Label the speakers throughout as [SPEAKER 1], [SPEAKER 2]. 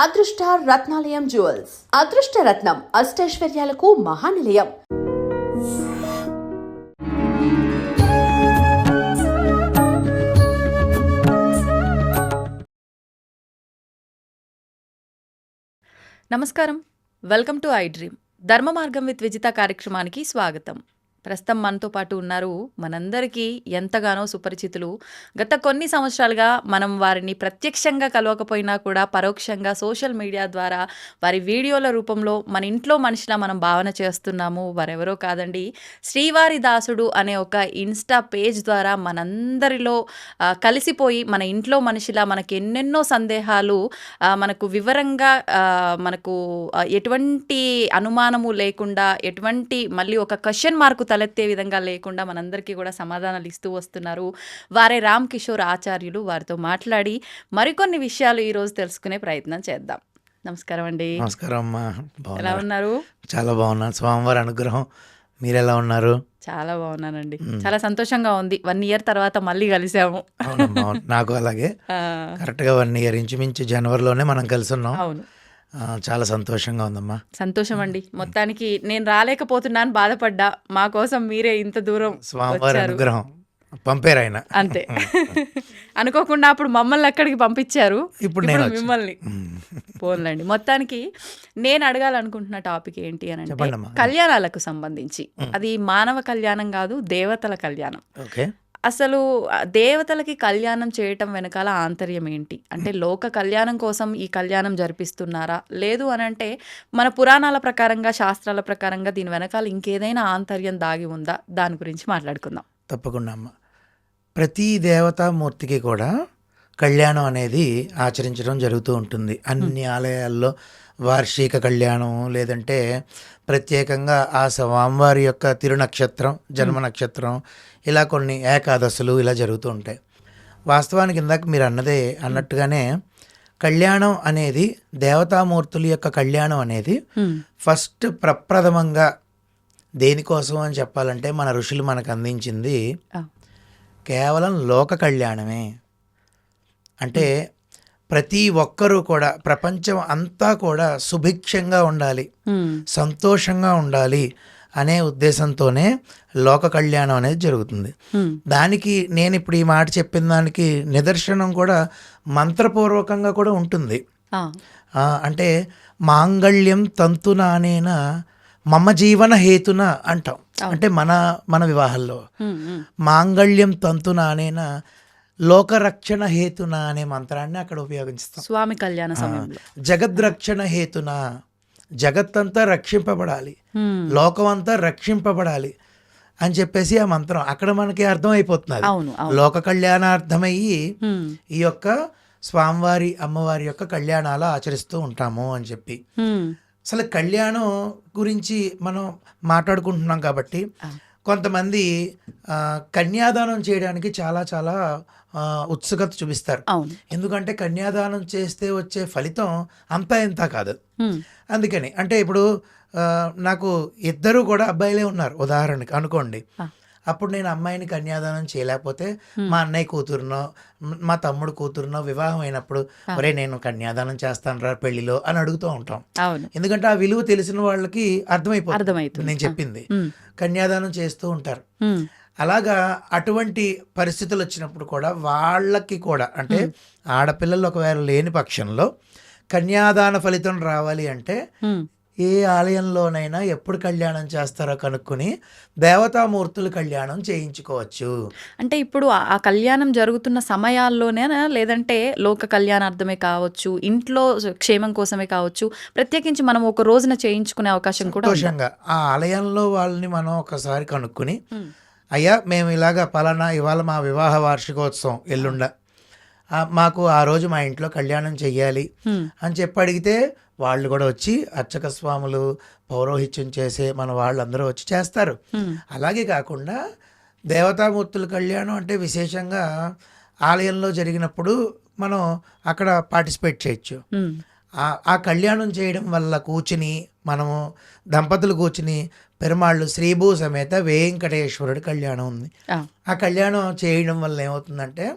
[SPEAKER 1] అదృష్ట రత్నాలయం జ్యువెల్స్ అదృష్ట రత్నం అష్టైశ్వర్యాలకు మహానిలయం.
[SPEAKER 2] నమస్కారం, వెల్కమ్ టు ఐ డ్రీమ్. ధర్మ మార్గం విత్ విజిత కార్యక్రమానికి స్వాగతం. ప్రస్తుతం మనతో పాటు ఉన్నారు మనందరికీ ఎంతగానో సుపరిచితులు. గత కొన్ని సంవత్సరాలుగా మనం వారిని ప్రత్యక్షంగా కలవకపోయినా కూడా పరోక్షంగా సోషల్ మీడియా ద్వారా వారి వీడియోల రూపంలో మన ఇంట్లో మనిషిలా మనం భావన చేస్తున్నాము. వారెవరో కాదండి, శ్రీవారి దాసుడు అనే ఒక ఇన్స్టా పేజ్ ద్వారా మనందరిలో కలిసిపోయి మన ఇంట్లో మనిషిలా మనకి ఎన్నెన్నో సందేహాలు మనకు వివరంగా మనకు ఎటువంటి అనుమానము లేకుండా, ఎటువంటి మళ్ళీ ఒక క్వశ్చన్ మార్కు తలెత్తే విధంగా లేకుండా మనందరికీ కూడా సమాధానాలు ఇస్తూ వస్తున్నారు. వారే రామ్ కిషోర్ ఆచార్యులు. వారితో మాట్లాడి మరికొన్ని విషయాలు ఈరోజు తెలుసుకునే ప్రయత్నం చేద్దాం. నమస్కారం అండి.
[SPEAKER 3] నమస్కారం అమ్మా.
[SPEAKER 2] ఎలా ఉన్నారు?
[SPEAKER 3] చాలా బాగున్నాను, స్వామివారి అనుగ్రహం. మీరు ఎలా ఉన్నారు?
[SPEAKER 2] చాలా బాగున్నానండి. చాలా సంతోషంగా ఉంది. 1 year తర్వాత మళ్ళీ కలిసాము.
[SPEAKER 3] అవునమ్మా, నాకు అలాగే. కరెక్ట్గా 1 year, ఇంచుమించు జనవరిలోనే మనం కలిసి ఉన్నాం.
[SPEAKER 2] అవును,
[SPEAKER 3] చాలా సంతోషంగా ఉందమ్మా.
[SPEAKER 2] సంతోషం అండి. మొత్తానికి నేను రాలేకపోతున్నాను, బాధపడ్డా. మా కోసం మీరే ఇంత దూరం
[SPEAKER 3] స్వామివారి అనుగ్రహం పంపారు ఆయన,
[SPEAKER 2] అంతే. అనుకోకుండా అప్పుడు మమ్మల్ని అక్కడికి పంపించారు, ఇప్పుడు మిమ్మల్ని. పోన్లండి. మొత్తానికి నేను అడగాలనుకుంటున్న టాపిక్ ఏంటి అని అంటే కళ్యాణాలకు సంబంధించి. అది మానవ కళ్యాణం కాదు, దేవతల కళ్యాణం.
[SPEAKER 3] ఓకే.
[SPEAKER 2] అసలు దేవతలకి కళ్యాణం చేయటం వెనకాల ఆంతర్యం ఏంటి? అంటే లోక కళ్యాణం కోసం ఈ కళ్యాణం జరిపిస్తున్నారా, లేదు అని అంటే మన పురాణాల ప్రకారంగా, శాస్త్రాల ప్రకారంగా దీని వెనకాల ఇంకేదైనా ఆంతర్యం దాగి ఉందా? దాని గురించి మాట్లాడుకుందాం.
[SPEAKER 3] తప్పకుండా అమ్మ. ప్రతి దేవతామూర్తికి కూడా కళ్యాణం అనేది ఆచరించడం జరుగుతూ ఉంటుంది. అన్ని ఆలయాల్లో వార్షిక కళ్యాణం, లేదంటే ప్రత్యేకంగా ఆ స్వామివారి యొక్క తిరునక్షత్రం, జన్మ నక్షత్రం, ఇలా కొన్ని ఏకాదశులు ఇలా జరుగుతూ ఉంటాయి. వాస్తవానికి ఇందాక మీరు అన్నట్టుగానే కళ్యాణం అనేది, దేవతామూర్తుల యొక్క కళ్యాణం అనేది ఫస్ట్ ప్రప్రథమంగా దేనికోసం అని చెప్పాలంటే మన ఋషులు మనకు అందించింది కేవలం లోక కళ్యాణమే. అంటే ప్రతి ఒక్కరూ కూడా, ప్రపంచం అంతా కూడా సుభిక్షంగా ఉండాలి, సంతోషంగా ఉండాలి అనే ఉద్దేశంతోనే లోక కళ్యాణం అనేది జరుగుతుంది. దానికి నేను ఇప్పుడు ఈ మాట చెప్పిన దానికి నిదర్శనం కూడా మంత్రపూర్వకంగా కూడా ఉంటుంది. అంటే మాంగళ్యం తంతునానేన మమ జీవన హేతున అంటాం. అంటే మన వివాహాల్లో మాంగళ్యం తంతునానేన లోకరక్షణ హేతున అనే మంత్రాన్ని అక్కడ ఉపయోగిస్తాం.
[SPEAKER 2] స్వామి కళ్యాణ సమయంలో
[SPEAKER 3] జగద్రక్షణ హేతున, జగత్తంతా రక్షింపబడాలి, లోకం అంతా రక్షింపబడాలి అని చెప్పేసి ఆ మంత్రం అక్కడ మనకి అర్థమైపోతున్నది. లోక కళ్యాణార్థమయ్యి ఈ యొక్క స్వామివారి అమ్మవారి యొక్క కళ్యాణాలు ఆచరిస్తూ ఉంటాము అని చెప్పి. అసలు కళ్యాణం గురించి మనం మాట్లాడుకుంటున్నాం కాబట్టి కొంతమంది కన్యాదానం చేయడానికి చాలా చాలా ఉత్సుకత చూపిస్తారు. ఎందుకంటే కన్యాదానం చేస్తే వచ్చే ఫలితం అంతా ఇంత కాదు. అందుకని అంటే ఇప్పుడు నాకు 2 కూడా అబ్బాయిలే ఉన్నారు ఉదాహరణకి అనుకోండి. అప్పుడు నేను అమ్మాయిని కన్యాదానం చేయలేకపోతే మా అన్నయ్య కూతురునో మా తమ్ముడు కూతురునో వివాహం అయినప్పుడు ఒరే నేను కన్యాదానం చేస్తాను రా పెళ్లిలో అని అడుగుతూ ఉంటాం. ఎందుకంటే ఆ విలువ తెలిసిన వాళ్ళకి అర్థమైపోతుంది నేను చెప్పింది. కన్యాదానం చేస్తూ ఉంటారు. అలాగా అటువంటి పరిస్థితులు వచ్చినప్పుడు కూడా వాళ్ళకి కూడా, అంటే ఆడపిల్లలు ఒకవేళ లేని పక్షంలో కన్యాదాన ఫలితం రావాలి అంటే ఏ ఆలయంలోనైనా ఎప్పుడు కళ్యాణం చేస్తారో కనుక్కొని దేవతామూర్తులు కళ్యాణం చేయించుకోవచ్చు.
[SPEAKER 2] అంటే ఇప్పుడు ఆ కళ్యాణం జరుగుతున్న సమయాల్లోనే, లేదంటే లోక కళ్యాణార్థమే కావచ్చు, ఇంట్లో క్షేమం కోసమే కావచ్చు, ప్రత్యేకించి మనం ఒక రోజున చేయించుకునే అవకాశం కూడా
[SPEAKER 3] సంతోషంగా ఆ ఆలయంలో వాళ్ళని మనం ఒకసారి కనుక్కొని, అయ్యా మేము ఇలాగా పలానా ఇవాళ మా వివాహ వార్షికోత్సవం ఎల్లుండ, మాకు ఆ రోజు మా ఇంట్లో కళ్యాణం చెయ్యాలి అని చెప్పి అడిగితే వాళ్ళు కూడా వచ్చి అర్చక స్వాములు, పౌరోహిత్యం చేసే మన వాళ్ళందరూ వచ్చి చేస్తారు. అలాగే కాకుండా దేవతామూర్తుల కళ్యాణం అంటే విశేషంగా ఆలయంలో జరిగినప్పుడు మనం అక్కడ పార్టిసిపేట్ చేయొచ్చు. ఆ కళ్యాణం చేయడం వల్ల కూర్చుని మనము దంపతులు కూర్చుని పెరుమాళ్ళు శ్రీభూ సమేత వెంకటేశ్వరుడి కళ్యాణం ఉంది. ఆ కళ్యాణం చేయడం వల్ల ఏమవుతుందంటే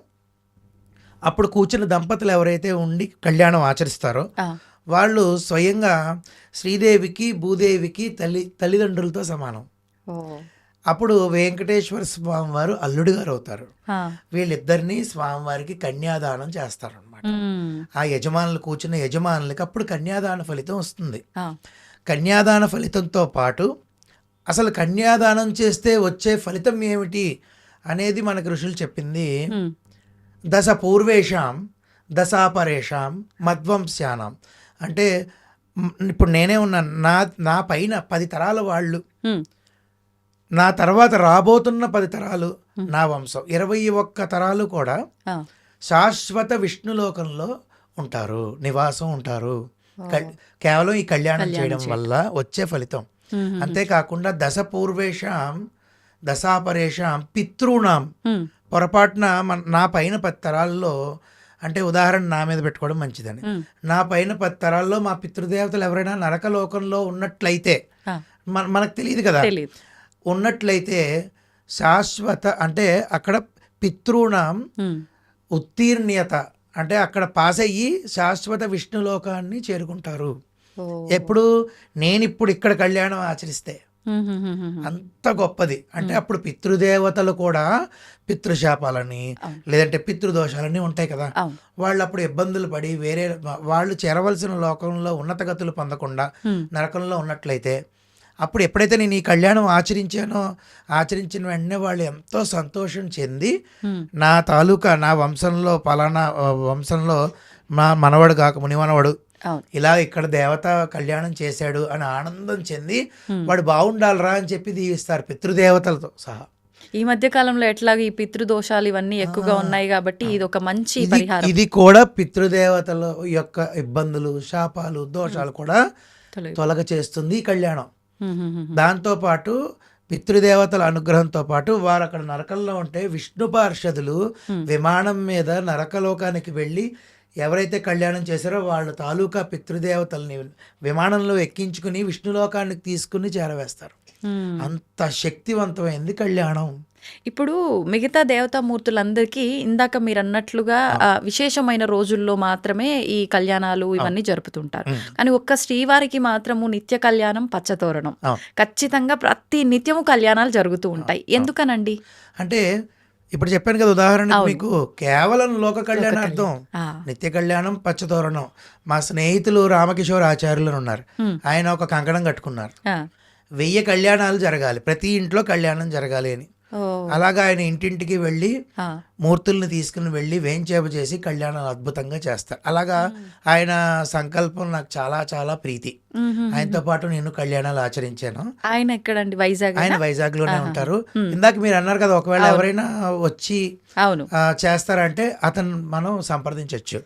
[SPEAKER 3] అప్పుడు కూర్చున్న దంపతులు ఎవరైతే ఉండి కళ్యాణం ఆచరిస్తారో వాళ్ళు స్వయంగా శ్రీదేవికి భూదేవికి తల్లిదండ్రులతో సమానం.
[SPEAKER 2] ఓ.
[SPEAKER 3] అప్పుడు వెంకటేశ్వర స్వామి వారు అల్లుడు గారు అవుతారు.
[SPEAKER 2] ఆ.
[SPEAKER 3] వీళ్ళిద్దరిని స్వామివారికి కన్యాదానం చేస్తారనమాట. ఆ యజమానులు కూర్చున్న యజమానులకి అప్పుడు కన్యాదాన ఫలితం వస్తుంది.
[SPEAKER 2] ఆ. కన్యాదాన
[SPEAKER 3] ఫలితంతో పాటు అసలు కన్యాదానం చేస్తే వచ్చే ఫలితం ఏమిటి అనేది మనకు ఋషులు చెప్పింది. దశ పూర్వేషాం దశాపరేషాం మధ్వంస్యానం. అంటే ఇప్పుడు నేనే ఉన్నాను, నా పైన 10 తరాల వాళ్ళు, నా తర్వాత రాబోతున్న 10 తరాలు నా వంశం, 21 తరాలు కూడా శాశ్వత విష్ణులోకంలో ఉంటారు, నివాసం ఉంటారు, కేవలం ఈ కళ్యాణం చేయడం వల్ల వచ్చే ఫలితం. అంతేకాకుండా దశ పూర్వేషాం దశాపరేషాం పితృణాం. పొరపాటున నా పైన 10 తరాల్లో, అంటే ఉదాహరణ నా మీద పెట్టుకోవడం మంచిదని, నా పైన 10 తరాల్లో మా పితృదేవతలు ఎవరైనా నరకలోకంలో ఉన్నట్లయితే, మనకు తెలియదు కదా, ఉన్నట్లయితే శాశ్వత, అంటే అక్కడ పితృణాం ఉత్తీర్ణ్యత, అంటే అక్కడ పాస్ అయ్యి శాశ్వత విష్ణులోకాన్ని చేరుకుంటారు. ఎప్పుడు నేను ఇప్పుడు ఇక్కడ కళ్యాణం ఆచరిస్తే అంత గొప్పది. అంటే అప్పుడు పితృదేవతలు కూడా పితృశాపాలని లేదంటే పితృదోషాలని ఉంటాయి కదా, వాళ్ళు అప్పుడు ఇబ్బందులు పడి వేరే వాళ్ళు చేరవలసిన లోకంలో ఉన్నత గతులు పొందకుండా నరకంలో ఉన్నట్లయితే, అప్పుడు ఎప్పుడైతే నేను ఈ కళ్యాణం ఆచరించిన వెంటనే వాళ్ళు ఎంతో సంతోషం చెంది నా తాలూకా నా వంశంలో పలానా వంశంలో మా మనవడు కాక మునిమనవడు ఇలా ఇక్కడ దేవత కళ్యాణం చేశాడు అని ఆనందం చెంది వాడు బాగుండాలరా అని చెప్పి దీవిస్తారు పితృదేవతలతో సహా.
[SPEAKER 2] ఈ మధ్య కాలంలో ఎట్లాగా ఈ పితృదోషాలు ఇవన్నీ ఎక్కువగా ఉన్నాయి కాబట్టి ఇది ఒక మంచి పరిహారం.
[SPEAKER 3] ఇది కూడా పితృదేవతల యొక్క ఇబ్బందులు, శాపాలు, దోషాలు కూడా తొలగ చేస్తుంది ఈ కళ్యాణం. దాంతో పాటు పితృదేవతల అనుగ్రహంతో పాటు వారు అక్కడ నరకంలో ఉంటే విష్ణు పార్షదులు విమానం మీద నరకలోకానికి వెళ్ళి ఎవరైతే కళ్యాణం చేశారో వాళ్ళ తాలూకా పితృదేవతల్ని విమానంలో ఎక్కించుకుని విష్ణులోకానికి తీసుకుని చేరవేస్తారు. అంత శక్తివంతమైంది కళ్యాణం.
[SPEAKER 2] ఇప్పుడు మిగతా దేవతామూర్తులందరికీ ఇందాక మీరు అన్నట్లుగా విశేషమైన రోజుల్లో మాత్రమే ఈ కళ్యాణాలు ఇవన్నీ జరుపుతుంటారు. కానీ ఒక్క శ్రీవారికి మాత్రము నిత్య కళ్యాణం, పచ్చతోరణం ఖచ్చితంగా ప్రతి నిత్యము కళ్యాణాలు జరుగుతూ ఉంటాయి. ఎందుకనండి?
[SPEAKER 3] అంటే ఇప్పుడు చెప్పాను కదా, ఉదాహరణకు మీకు కేవలం లోక కళ్యాణార్థం నిత్య కళ్యాణం, పచ్చతోరణం. మా స్నేహితులు రామకిషోర్ ఆచార్యులు ఉన్నారు, ఆయన ఒక కంకణం కట్టుకున్నారు, 1000 కళ్యాణాలు జరగాలి, ప్రతి ఇంట్లో కళ్యాణం జరగాలి అని. అలాగా ఆయన ఇంటింటికి వెళ్ళి మూర్తుల్ని తీసుకుని వెళ్ళి వేంచేప చేసి కళ్యాణాలు అద్భుతంగా చేస్తారు. అలాగా ఆయన సంకల్పం నాకు చాలా చాలా ప్రీతి. ఆయనతో పాటు నేను కళ్యాణాలు ఆచరించాను.
[SPEAKER 2] ఆయన ఎక్కడండి? వైజాగ్.
[SPEAKER 3] ఆయన వైజాగ్ లోనే ఉంటారు. ఇందాక మీరు అన్నారు కదా, ఒకవేళ ఎవరైనా వచ్చి చేస్తారంటే అతను మనం సంప్రదించవచ్చు.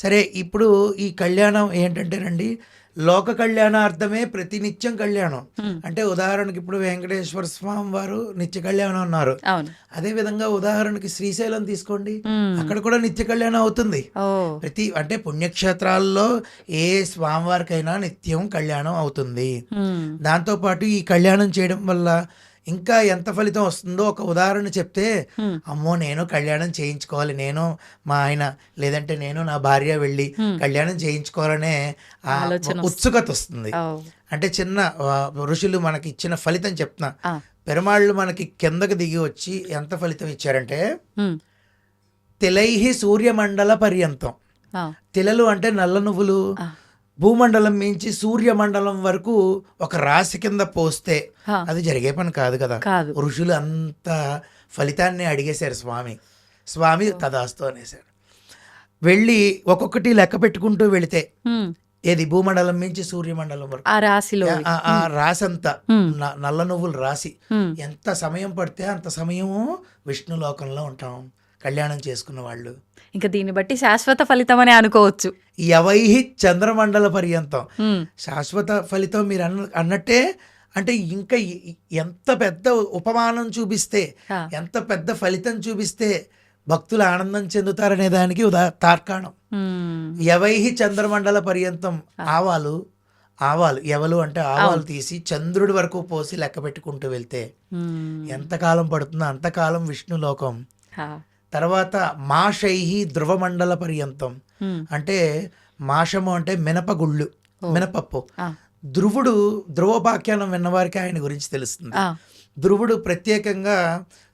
[SPEAKER 3] సరే, ఇప్పుడు ఈ కళ్యాణం ఏంటంటేనండి, లోక కళ్యాణార్థమే ప్రతినిత్యం కళ్యాణం. అంటే ఉదాహరణకి ఇప్పుడు వెంకటేశ్వర స్వామి వారు నిత్య కళ్యాణం అన్నారు, అదే విధంగా ఉదాహరణకి శ్రీశైలం తీసుకోండి, అక్కడ కూడా నిత్య కళ్యాణం అవుతుంది. అంటే పుణ్యక్షేత్రాల్లో ఏ స్వామివారికైనా నిత్యం కళ్యాణం అవుతుంది. దాంతో పాటు ఈ కళ్యాణం చేయడం వల్ల ఇంకా ఎంత ఫలితం వస్తుందో ఒక ఉదాహరణ చెప్తే, అమ్మో నేను కళ్యాణం చేయించుకోవాలి, నేను మా ఆయన లేదంటే నేను నా భార్య వెళ్ళి కళ్యాణం చేయించుకోవాలనే ఉత్సుకత వస్తుంది. అంటే చిన్న ఋషులు మనకి ఇచ్చిన ఫలితం చెప్తున్నా. పెరుమాళ్ళు మనకి కిందకి దిగి వచ్చి ఎంత ఫలితం ఇచ్చారంటే, తిలైహి సూర్యమండల పర్యంతం. తిలలు అంటే నల్ల నువ్వులు, భూమండలం మించి సూర్యమండలం వరకు ఒక రాశి కింద పోస్తే అది జరిగే పని కాదు కదా. ఋషులు అంత ఫలితాన్ని అడిగేశారు. స్వామి తదాస్తు అనేసారు. వెళ్ళి ఒక్కొక్కటి లెక్క పెట్టుకుంటూ వెళితే ఏది భూమండలం మించి సూర్యమండలం వరకు
[SPEAKER 2] ఆ రాశిలో
[SPEAKER 3] ఆ రాశి అంతా నల్ల నువ్వులు రాసి ఎంత సమయం పడితే అంత సమయము విష్ణులోకంలో ఉంటాం కళ్యాణం చేసుకున్న వాళ్ళు.
[SPEAKER 2] ఇంకా దీన్ని బట్టి శాశ్వత ఫలితం అని అనుకోవచ్చు.
[SPEAKER 3] యవైహి చంద్రమండల పర్యంతం, శాశ్వత ఫలితం మీరు అన్నట్టే. అంటే ఇంకా ఎంత పెద్ద ఉపమానం చూపిస్తే, ఎంత పెద్ద ఫలితం చూపిస్తే భక్తులు ఆనందం చెందుతారనే దానికి తార్కాణం. యవైహి చంద్రమండల పర్యంతం. ఆవాలు ఎవలు అంటే ఆవాలు తీసి చంద్రుడి వరకు పోసి లెక్క పెట్టుకుంటూ వెళ్తే ఎంతకాలం పడుతుందో అంతకాలం విష్ణులోకం. తర్వాత మాషైహి ధ్రువమండల పర్యంతం, అంటే మాషము అంటే మినపగుళ్ళు, మినపప్పు.
[SPEAKER 2] ఆ,
[SPEAKER 3] ధ్రువుడు, ధ్రువోపాఖ్యానం విన్నవారికి ఆయన గురించి తెలుస్తుంది.
[SPEAKER 2] ఆ,
[SPEAKER 3] ధ్రువుడు ప్రత్యేకంగా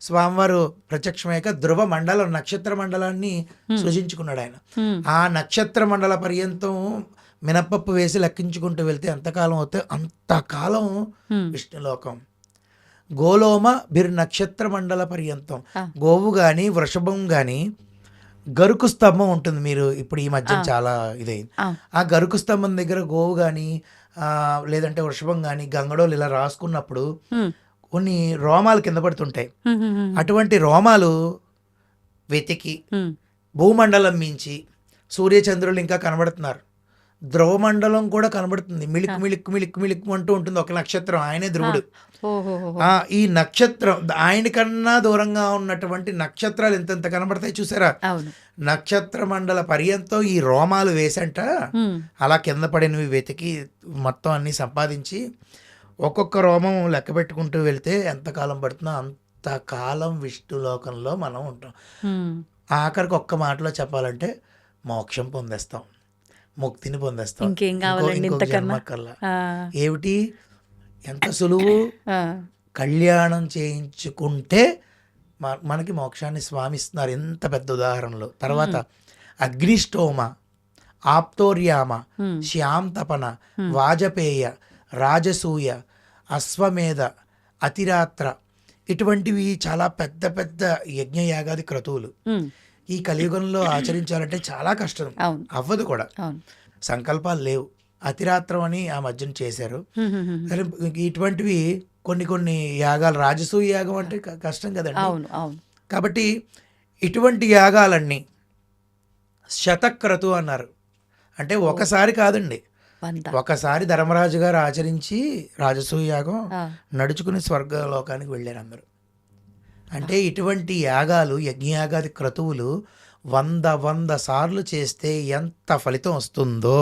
[SPEAKER 3] స్వామివారు ప్రత్యక్షమయ్యాక ధ్రువ మండలం, నక్షత్ర మండలాన్ని సృజించుకున్నాడు ఆయన.
[SPEAKER 2] హ్మ్,
[SPEAKER 3] ఆ నక్షత్ర మండల పర్యంతం మినపప్పు వేసి లెక్కించుకుంటూ వెళ్తే ఎంతకాలం అవుతే అంతకాలం
[SPEAKER 2] హ్మ్,
[SPEAKER 3] విష్ణులోకం. గోలోమ బిర్ నక్షత్ర మండల పర్యంతం.
[SPEAKER 2] ఆ.
[SPEAKER 3] గోవు కానీ వృషభం కానీ గరుకు స్తంభం ఉంటుంది, మీరు ఇప్పుడు ఈ మధ్య చాలా ఇదైంది.
[SPEAKER 2] ఆ,
[SPEAKER 3] ఆ గరుకు స్తంభం దగ్గర గోవు కానీ లేదంటే వృషభం కానీ గంగడోలు ఇలా రాసుకున్నప్పుడు
[SPEAKER 2] హ్మ్,
[SPEAKER 3] కొన్ని రోమాలు కింద పడుతుంటాయి.
[SPEAKER 2] హ్మ్, హ్మ్, హ్మ్,
[SPEAKER 3] అటువంటి రోమాలు వెతికి
[SPEAKER 2] హ్మ్,
[SPEAKER 3] భూమండలం మించి సూర్యచంద్రులు ఇంకా కనబడుతున్నారు, ధ్రువమండలం కూడా కనబడుతుంది, మిళిక్ మిళిక్ మిళిక్ మిళిక్ అంటూ ఉంటుంది ఒక నక్షత్రం, ఆయనే ధ్రువుడు.
[SPEAKER 2] ఓహోహోహో.
[SPEAKER 3] ఈ నక్షత్రం ఆయన కన్నా దూరంగా ఉన్నటువంటి నక్షత్రాలు ఎంతెంత కనబడతాయి చూసారా.
[SPEAKER 2] అవును.
[SPEAKER 3] నక్షత్ర మండల పర్యంతం ఈ రోమాలు వేసంట
[SPEAKER 2] హ్మ్,
[SPEAKER 3] అలా కింద పడినవి వెతికి మొత్తం అన్ని సంపాదించి ఒక్కొక్క రోమం లెక్క పెట్టుకుంటూ వెళ్తే ఎంతకాలం పడుతుందో అంతకాలం విష్ణులోకంలో మనం ఉంటాం.
[SPEAKER 2] హ్మ్,
[SPEAKER 3] ఆఖరికి ఒక్క మాటలో చెప్పాలంటే మోక్షం పొందేస్తాం, ముక్తిని పొందేస్తాం.
[SPEAKER 2] ఇంకేం కావాలండి
[SPEAKER 3] ఇంకొక
[SPEAKER 2] ఇంతకన్నా?
[SPEAKER 3] జన్మకల్లా
[SPEAKER 2] ఆ,
[SPEAKER 3] ఏమిటి, ఎంత సులువు.
[SPEAKER 2] ఆ,
[SPEAKER 3] కళ్యాణం చేయించుకుంటే మనకి మోక్షాన్ని స్వామి ఇస్తున్నారు. ఎంత పెద్ద ఉదాహరణలు. తర్వాత అగ్నిష్టోమ, ఆప్తోర్యామ,
[SPEAKER 2] హ్మ్,
[SPEAKER 3] శ్యామ్ తపన, వాజపేయ, రాజసూయ, అశ్వమేధ, అతిరాత్ర ఇటువంటివి చాలా పెద్ద పెద్ద యజ్ఞయాగాది క్రతువులు
[SPEAKER 2] హ్మ్,
[SPEAKER 3] ఈ కలియుగంలో ఆచరించాలంటే చాలా కష్టం,
[SPEAKER 2] అవును,
[SPEAKER 3] అవ్వదు కూడా.
[SPEAKER 2] అవును.
[SPEAKER 3] సంకల్పాలు లేవు. అతిరాత్రం అని ఆ మధ్యన చేశారు.
[SPEAKER 2] హ్మ్, హ్మ్, హ్మ్,
[SPEAKER 3] కానీ ఇటువంటివి కొన్ని కొన్ని యాగాలు, రాజసూయ యాగం అంటే కష్టం కదండి.
[SPEAKER 2] అవును, అవును.
[SPEAKER 3] కాబట్టి ఇటువంటి యాగాలన్నీ శతక్రతు అన్నారు. అంటే ఒకసారి కాదండి,
[SPEAKER 2] వంద.
[SPEAKER 3] ఒకసారి ధర్మరాజు గారు ఆచరించి రాజసూయ యాగం
[SPEAKER 2] ఆ,
[SPEAKER 3] నడుచుకుని స్వర్గలోకానికి వెళ్ళారు అందరూ. అంటే ఇటువంటి యాగాలు, యజ్ఞయాగాది క్రతువులు 100 సార్లు చేస్తే ఎంత ఫలితం వస్తుందో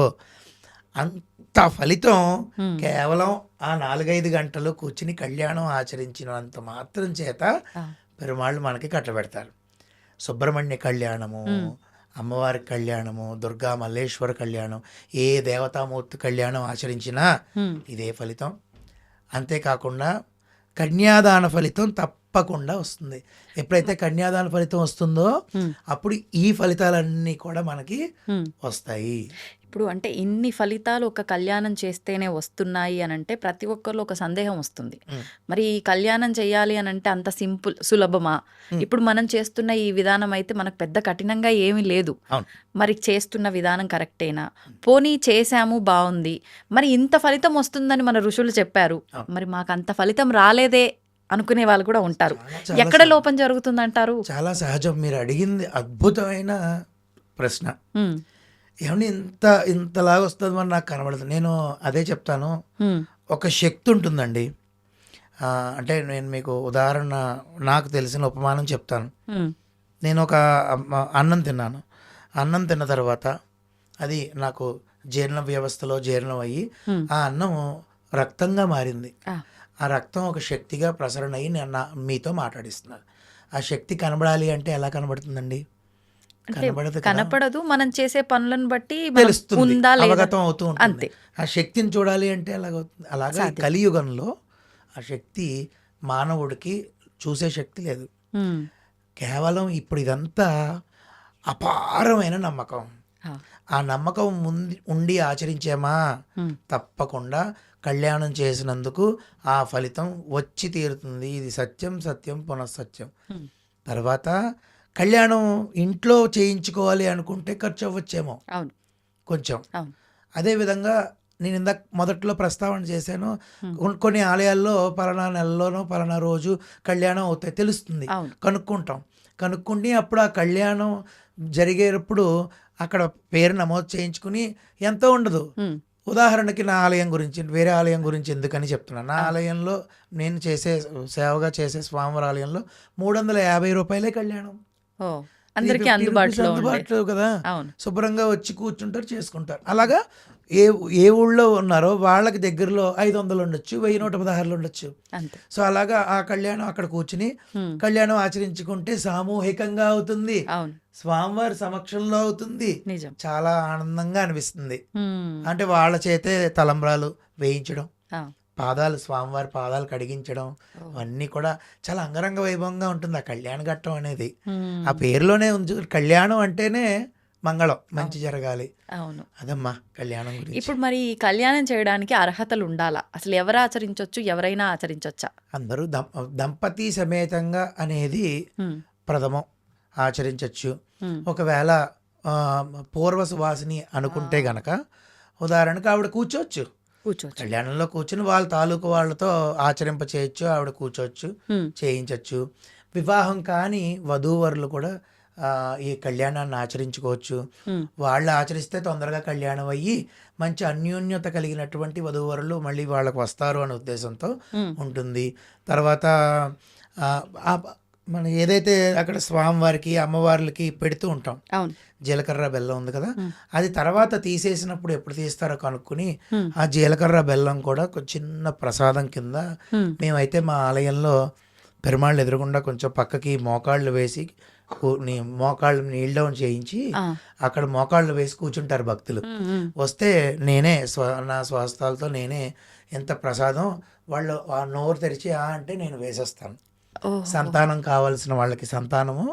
[SPEAKER 3] అంత ఫలితం
[SPEAKER 2] హ్మ్,
[SPEAKER 3] కేవలం ఆ 4-5 గంటలు కూర్చుని కళ్యాణం ఆచరించినంత మాత్రం చేత
[SPEAKER 2] ఆ,
[SPEAKER 3] పెరుమాళ్ళు మనకి కట్టబెడతారు. సుబ్రహ్మణ్య కళ్యాణము, అమ్మవారి కళ్యాణము, దుర్గా మల్లేశ్వర కళ్యాణం, ఏ దేవతామూర్తి కళ్యాణం ఆచరించినా
[SPEAKER 2] హ్మ్,
[SPEAKER 3] ఇదే ఫలితం. అంతేకాకుండా కన్యాదాన ఫలితం తప్పకుండా వస్తుంది. ఎప్పుడైతే కన్యాదాన ఫలితం వస్తుందో
[SPEAKER 2] హ్మ్,
[SPEAKER 3] అప్పుడు ఈ ఫలితాలన్నీ కూడా మనకి
[SPEAKER 2] హ్మ్.
[SPEAKER 3] వస్తాయి.
[SPEAKER 2] ఇప్పుడు అంటే ఇన్ని ఫలితాలు ఒక కళ్యాణం చేస్తేనే వస్తున్నాయి అని అంటే ప్రతి ఒక్కరిలో ఒక సందేహం వస్తుంది.
[SPEAKER 3] ఉమ్.
[SPEAKER 2] మరి ఈ కళ్యాణం చేయాలి అని అంటే అంత సులభమా? ఇప్పుడు మనం చేస్తున్న ఈ విధానం అయితే మనకు పెద్ద కఠినంగా ఏమీ లేదు.
[SPEAKER 3] అవును.
[SPEAKER 2] మరి చేస్తున్న విధానం కరెక్టేనా? పోనీ చేశాము బాగుంది, మరి ఇంత ఫలితం వస్తుందని మన ఋషులు చెప్పారు,
[SPEAKER 3] అవును.
[SPEAKER 2] మరి మాకు అంత ఫలితం రాలేదే అనుకునే వాళ్ళు కూడా ఉంటారు.
[SPEAKER 3] చాలా
[SPEAKER 2] ఎక్కడ
[SPEAKER 3] సహజం.
[SPEAKER 2] లోపం జరుగుతుందంటారు?
[SPEAKER 3] చాలా సహజం. మీరు అడిగింది అద్భుతమైన ప్రశ్న.
[SPEAKER 2] హ్మ్,
[SPEAKER 3] ఏమండి ఇంతలాగా వస్తుంది మరి నాకు కనబడదు. నేను అదే చెప్తాను.
[SPEAKER 2] హ్మ్,
[SPEAKER 3] ఒక శక్తి ఉంటుందండి. అంటే నేను మీకు ఉదాహరణ, నాకు తెలిసిన ఉపమానం చెప్తాను.
[SPEAKER 2] హ్మ్,
[SPEAKER 3] నేను ఒక అన్నం తిన్నాను. అన్నం తిన్న తర్వాత అది నాకు జీర్ణ వ్యవస్థలో జీర్ణం అయ్యి
[SPEAKER 2] హ్మ్.
[SPEAKER 3] ఆ అన్నం రక్తంగా మారింది.
[SPEAKER 2] ఆ,
[SPEAKER 3] ఆ రక్తం ఒక శక్తిగా ప్రసరణ అయ్యి నేను మీతో మాట్లాడిస్తున్నాను. ఆ శక్తి కనబడాలి అంటే ఎలా కనబడుతుందండి?
[SPEAKER 2] అంటే
[SPEAKER 3] కనబడదు కదా.
[SPEAKER 2] కనపడదు. మనం చేసే పనులను బట్టి మనం
[SPEAKER 3] తెలుస్తుంది,
[SPEAKER 2] ఉందా లేదా
[SPEAKER 3] అవగతం అవుతూ ఉంటుంది.
[SPEAKER 2] అంతే.
[SPEAKER 3] ఆ శక్తిని చూడాలి అంటే ఎలాగవుతుంది? అలాగా ఈ
[SPEAKER 2] సాధ్యం.
[SPEAKER 3] కలియుగంలో ఆ శక్తి మానవుడికి చూసే శక్తి లేదు.
[SPEAKER 2] హ్మ్,
[SPEAKER 3] కేవలం ఇప్పుడు ఇదంతా అపారమైన నమ్మకం.
[SPEAKER 2] ఆ,
[SPEAKER 3] ఆ నమ్మకం ఉండి ఆచరించామా
[SPEAKER 2] హ్మ్,
[SPEAKER 3] తప్పకుండా కళ్యాణం చేసినందుకు ఆ ఫలితం వచ్చి తీరుతుంది. ఇది సత్యం, సత్యం పునఃసత్యం.
[SPEAKER 2] హ్మ్.
[SPEAKER 3] తర్వాత కళ్యాణం ఇంట్లో చేయించుకోవాలి అనుకుంటే ఖర్చు అవ్వచ్చేమో
[SPEAKER 2] అవును,
[SPEAKER 3] కొంచెం.
[SPEAKER 2] అవును.
[SPEAKER 3] అదేవిధంగా నేను ఇందాక మొదట్లో ప్రస్తావన చేశాను,
[SPEAKER 2] హ్మ్.
[SPEAKER 3] కొన్ని ఆలయాల్లో పలానా నెలలోనో పలానా రోజు కళ్యాణం అవుతాయి తెలుస్తుంది,
[SPEAKER 2] అవును.
[SPEAKER 3] కనుక్కుంటాం. కనుక్కుంటే అప్పుడు ఆ కళ్యాణం జరిగేటప్పుడు అక్కడ పేరు నమోదు చేయించుకుని ఎంతో ఉండదు.
[SPEAKER 2] హ్మ్,
[SPEAKER 3] ఉదాహరణకి నా ఆలయం గురించి, వేరే ఆలయం గురించి ఎందుకని చెప్తున్నాను. నా
[SPEAKER 2] ఆ.
[SPEAKER 3] ఆలయంలో నేను సేవగా చేసే స్వామివారి ఆలయంలో 350 రూపాయలే కళ్యాణం.
[SPEAKER 2] ఓ, అందరికీ
[SPEAKER 3] 350
[SPEAKER 2] అందుబాటులో ఉండే.
[SPEAKER 3] అందుబాటులో కదా.
[SPEAKER 2] అవును.
[SPEAKER 3] శుభ్రంగా వచ్చి కూర్చుంటారు, చేసుకుంటారు. అలాగా ఏ ఏ ఊళ్ళో ఉన్నారో వాళ్ళకి దగ్గరలో 500 ఉండొచ్చు, 1116 ఉండొచ్చు.
[SPEAKER 2] అంతే.
[SPEAKER 3] సో అలాగా ఆ కళ్యాణం అక్కడ కూర్చుని కళ్యాణం ఆచరించుకుంటే సామూహికంగా అవుతుంది,
[SPEAKER 2] అవును.
[SPEAKER 3] స్వామివారి సమక్షంలో అవుతుంది,
[SPEAKER 2] నిజం.
[SPEAKER 3] చాలా ఆనందంగా అనిపిస్తుంది. అంటే వాళ్ళ చేతే తలంబ్రాలు వేయించడం, స్వామివారి పాదాలు కడిగించడం, అవన్నీ కూడా చాలా అంగరంగ వైభవంగా ఉంటుంది ఆ కళ్యాణ ఘట్టం అనేది. ఆ పేరులోనే ఉంది, కళ్యాణం అంటేనే మంగళం, మంచి జరగాలి.
[SPEAKER 2] అవును.
[SPEAKER 3] అదమ్మా కళ్యాణం గురించి.
[SPEAKER 2] ఇప్పుడు మరి ఈ కళ్యాణం చేయడానికి అర్హతలు ఉండాలా? అసలు ఎవరు ఆచరించవచ్చు, ఎవరైనా ఆచరించవచ్చా?
[SPEAKER 3] అందరూ దంపతి సమేతంగా అనేది ప్రథమం ఆచరించవచ్చు. ఒకవేళ పూర్వ సువాసిని అనుకుంటే గనక ఉదాహరణకు ఆవిడ కూర్చోవచ్చు, కళ్యాణంలో కూర్చుని వాళ్ళ తాలూకు వాళ్ళతో ఆచరింప చేయొచ్చు, ఆవిడ కూర్చోవచ్చు, చేయించవచ్చు. వివాహం కాని వధూవరులు కూడా ఈ కళ్యాణాన్ని ఆచరించుకోవచ్చు. వాళ్ళు ఆచరిస్తే తొందరగా కళ్యాణం అయ్యి మంచి అన్యోన్యత కలిగినటువంటి వధూవరులు మళ్ళీ వాళ్ళకు వస్తారు అనే ఉద్దేశంతో ఉంటుంది. తర్వాత మనం ఏదైతే అక్కడ స్వామివారికి అమ్మవార్లకి పెడుతూ ఉంటాం, జీలకర్ర బెల్లం ఉంది కదా, అది తర్వాత తీసేసినప్పుడు ఎప్పుడు తీస్తారో కనుక్కుని ఆ జీలకర్ర బెల్లం కూడా ఒక చిన్న ప్రసాదం కింద మేమైతే మా ఆలయంలో పెరుమాళ్ళు ఎదురుగుండా కొంచెం పక్కకి మోకాళ్ళు వేసి మోకాళ్ళు నీల్ డౌన్ చేయించి అక్కడ మోకాళ్ళు వేసి కూర్చుంటారు భక్తులు. వస్తే నేనే నా స్వస్థాలతో నేనే ఎంత ప్రసాదం వాళ్ళు ఆ నోరు తెరిచి అంటే నేను వేసేస్తాను. సంతానం కావాల్సిన వాళ్ళకి సంతానము,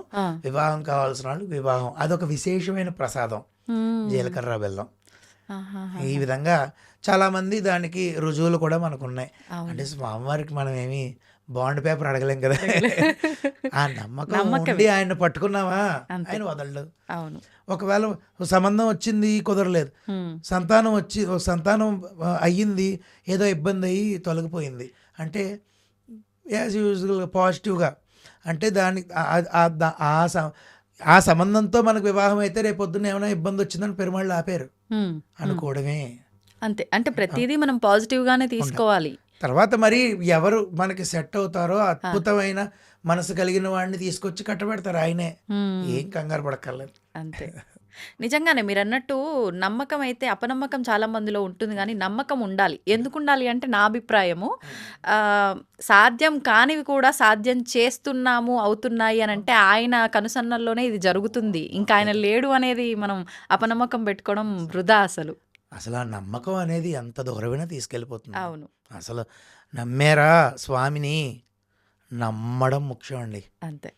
[SPEAKER 3] వివాహం కావాల్సిన వాళ్ళకి వివాహం. అదొక విశేషమైన ప్రసాదం జీలకర్ర బెల్లం. ఈ విధంగా చాలా మంది దానికి రుజువులు కూడా మనకు ఉన్నాయి. అంటే స్వామివారికి మనం ఏమి బాండ్ పేపర్ అడగలేం కదా, ఆ నమ్మకం ఉండి ఆయన పట్టుకున్నావా ఆయన వదలడు. ఒకవేళ సంబంధం వచ్చింది కుదరలేదు, సంతానం అయ్యింది, ఏదో ఇబ్బంది అయ్యి తొలగిపోయింది అంటే యాజ్ యూజువల్ పాజిటివ్గా అంటే దానికి ఆ సంబంధంతో మనకు వివాహం అయితే రేపు పొద్దున్న ఏమైనా ఇబ్బంది వచ్చిందని పెరుమాళ్ళు ఆపారు అనుకోవడమే.
[SPEAKER 2] అంతే. అంటే ప్రతిదీ మనం పాజిటివ్ గానే తీసుకోవాలి.
[SPEAKER 3] తర్వాత మరి ఎవరు మనకి సెట్ అవుతారో అద్భుతమైన మనసు కలిగిన వాడిని తీసుకొచ్చి కట్టబెడతారు, ఆయనే, ఏం కంగారు పడక్కర్లేదు.
[SPEAKER 2] అంతే. నిజంగానే మీరు అన్నట్టు నమ్మకం అయితే అపనమ్మకం చాలా మందిలో ఉంటుంది, కానీ నమ్మకం ఉండాలి. ఎందుకు ఉండాలి అంటే నా అభిప్రాయము, సాధ్యం కానివి కూడా సాధ్యం చేస్తున్నాము, అవుతున్నాయి అని అంటే ఆయన కనుసన్నల్లోనే ఇది జరుగుతుంది. ఇంకా ఆయన లేడు అనేది మనం అపనమ్మకం పెట్టుకోవడం వృధా. అసలు
[SPEAKER 3] ఆ నమ్మకం అనేది ఎంత దూరమైనా తీసుకెళ్ళిపోతుంది.
[SPEAKER 2] అవును.
[SPEAKER 3] అసలు నమ్మేరా స్వామిని, నమ్మడం ముఖ్యం అండి.
[SPEAKER 2] అంతే.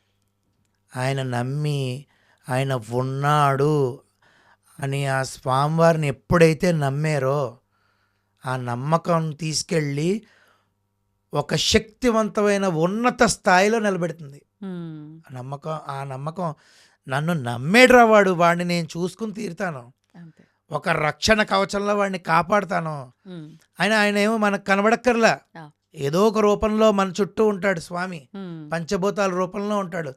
[SPEAKER 3] ఆయన నమ్మి ఆయన ఉన్నాడు అని ఆ స్వామివారిని ఎప్పుడైతే నమ్మారో ఆ నమ్మకం తీసుకెళ్ళి ఒక శక్తివంతమైన ఉన్నత స్థాయిలో నిలబెడుతుంది. ఆ నమ్మకం నన్ను నమ్మేడ్రా వాడిని నేను చూసుకుని తీరుతాను, ఒక రక్షణ కవచంలో వాడిని కాపాడుతాను. ఆయన ఏమో మనకు కనబడక్కర్లా, ఏదో ఒక రూపంలో మన చుట్టూ ఉంటాడు స్వామి, పంచభూతాల రూపంలో ఉంటాడు,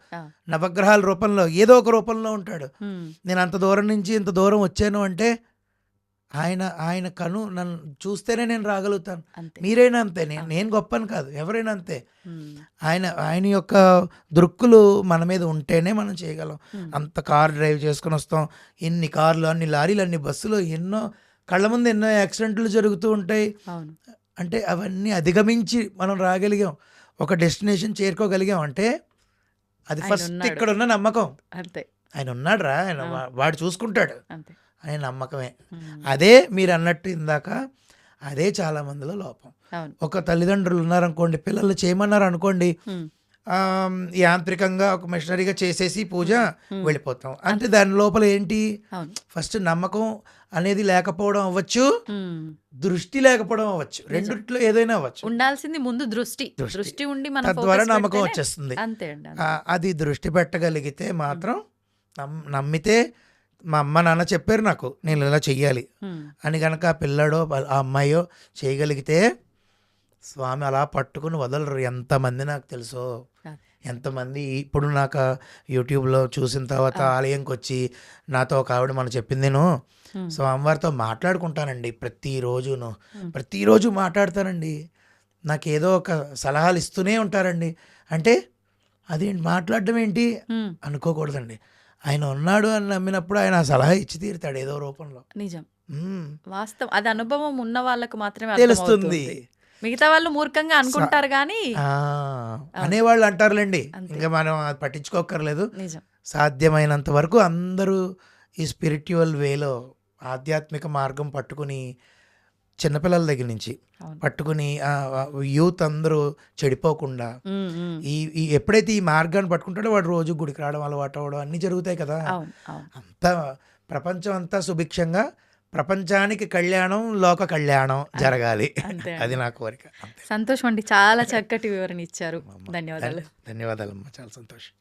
[SPEAKER 3] నవగ్రహాల రూపంలో, ఏదో ఒక రూపంలో ఉంటాడు. నేను అంత దూరం నుంచి ఇంత దూరం వచ్చాను అంటే ఆయన కను నన్ను చూస్తేనే నేను రాగలుగుతాను. మీరైనా అంతే, నేను గొప్పని కాదు, ఎవరైనా అంతే. ఆయన యొక్క దృక్కులు మన మీద ఉంటేనే మనం చేయగలం. అంత కార్ డ్రైవ్ చేసుకుని వస్తాం, ఎన్ని కార్లు, అన్ని లారీలు, అన్ని బస్సులు, ఎన్నో కళ్ళ ముందు ఎన్నో యాక్సిడెంట్లు జరుగుతూ ఉంటాయి. అంటే అవన్నీ అధిగమించి మనం రాగలిగాం, ఒక డెస్టినేషన్ చేరుకోగలిగాం అంటే అది ఫస్ట్ ఇక్కడ ఉన్న నమ్మకం. ఆయన ఉన్నాడు రా, ఆయన వాడు చూసుకుంటాడు అనే నమ్మకమే. అదే మీరు అన్నట్టు ఇందాక, అదే చాలా మందిలో లోపం. ఒక తల్లిదండ్రులు ఉన్నారనుకోండి, పిల్లలు చేయమన్నారు అనుకోండి, యాంత్రికంగా ఒక మిషనరీగా చేసేసి పూజ వెళ్ళిపోతాం. అంటే దాని లోపల ఏంటి, ఫస్ట్ నమ్మకం అనేది లేకపోవడం అవ్వచ్చు, దృష్టి లేకపోవడం అవ్వచ్చు, రెండిట్లో ఏదైనా అవ్వచ్చు.
[SPEAKER 2] ఉండాల్సింది ముందు దృష్టి ఉండి
[SPEAKER 3] తద్వారా నమ్మకం వచ్చేస్తుంది. అది దృష్టి పెట్టగలిగితే మాత్రం, నమ్మితే మా అమ్మ నాన్న చెప్పారు నాకు నేను ఇలా చెయ్యాలి అని కనుక ఆ పిల్లాడో ఆ అమ్మాయో చేయగలిగితే స్వామి అలా పట్టుకుని వదలరు. ఎంతమంది నాకు తెలుసో, ఎంతమంది ఇప్పుడు నాకు యూట్యూబ్లో చూసిన తర్వాత ఆలయంకి వచ్చి నాతో ఒక ఆవిడ మనం చెప్పింది, నేను స్వామివారితో మాట్లాడుకుంటానండి, ప్రతిరోజు మాట్లాడతానండి, నాకు ఏదో ఒక సలహాలు ఇస్తూనే ఉంటారండి. అంటే అదేంటి మాట్లాడడం ఏంటి అనుకోకూడదండి. ఆయన ఉన్నాడు అని నమ్మినప్పుడు ఆయన సలహా ఇచ్చి తీరుతాడు ఏదో రూపంలో.
[SPEAKER 2] నిజం. వాస్తవం. అది అనుభవం ఉన్న వాళ్ళకు మాత్రమే
[SPEAKER 3] తెలుస్తుంది.
[SPEAKER 2] అర్థమవుతుంది. మిగతా వాళ్ళు మూర్ఖంగా అనుకుంటారు కానీ
[SPEAKER 3] అనేవాళ్ళు అంటారులేండి,
[SPEAKER 2] అంతే.
[SPEAKER 3] ఇంకా మనం అది పట్టించుకోక్కర్లేదు.
[SPEAKER 2] నిజం.
[SPEAKER 3] సాధ్యమైనంత వరకు అందరూ ఈ స్పిరిచువల్ వేలో ఆధ్యాత్మిక మార్గం పట్టుకుని చిన్నపిల్లల దగ్గర నుంచి
[SPEAKER 2] అవును.
[SPEAKER 3] పట్టుకుని యూత్ అందరూ చెడిపోకుండా
[SPEAKER 2] ఉమ్, ఉమ్.
[SPEAKER 3] ఈ ఎప్పుడైతే ఈ మార్గాన్ని పట్టుకుంటాడో వాడు రోజు గుడికి రావడం, అలవాటు అవ్వడం అన్నీ జరుగుతాయి కదా.
[SPEAKER 2] అవును, అవును.
[SPEAKER 3] అంతా ప్రపంచం అంతా సుభిక్షంగా, ప్రపంచానికి కళ్యాణం, లోక కళ్యాణం జరగాలి.
[SPEAKER 2] అంతే
[SPEAKER 3] అది నా కోరిక. అంతే.
[SPEAKER 2] సంతోషం అండి, చాలా చక్కటి వివరణ ఇచ్చారు. ధన్యవాదాలు.
[SPEAKER 3] ధన్యవాదాలమ్మా, చాలా సంతోషం.